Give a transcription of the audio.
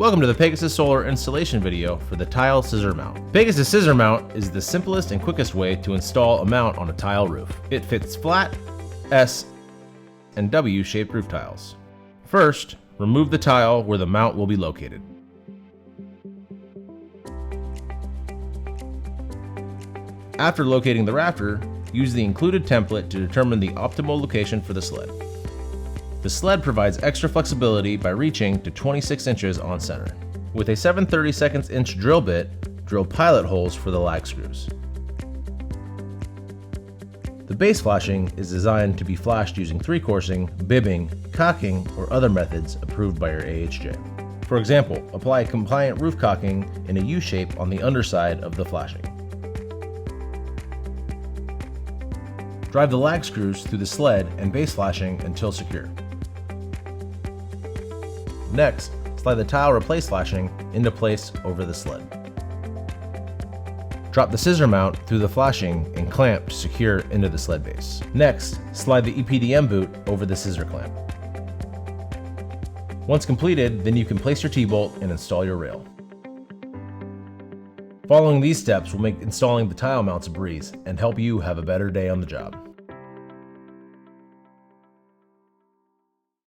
Welcome to the Pegasus Solar installation video for the tile scissor mount. Pegasus scissor mount is the simplest and quickest way to install a mount on a tile roof. It fits flat, S, and W shaped roof tiles. First, remove the tile where the mount will be located. After locating the rafter, use the included template to determine the optimal location for the sled. The sled provides extra flexibility by reaching to 26 inches on center. With a 7/32 inch drill bit, drill pilot holes for the lag screws. The base flashing is designed to be flashed using 3-coursing, bibbing, caulking, or other methods approved by your AHJ. For example, apply compliant roof caulking in a U shape on the underside of the flashing. Drive the lag screws through the sled and base flashing until secure. Next, slide the tile replace flashing into place over the sled. Drop the scissor mount through the flashing and clamp to secure into the sled base. Next, slide the EPDM boot over the scissor clamp. Once completed, then you can place your T-bolt and install your rail. Following these steps will make installing the tile mounts a breeze and help you have a better day on the job.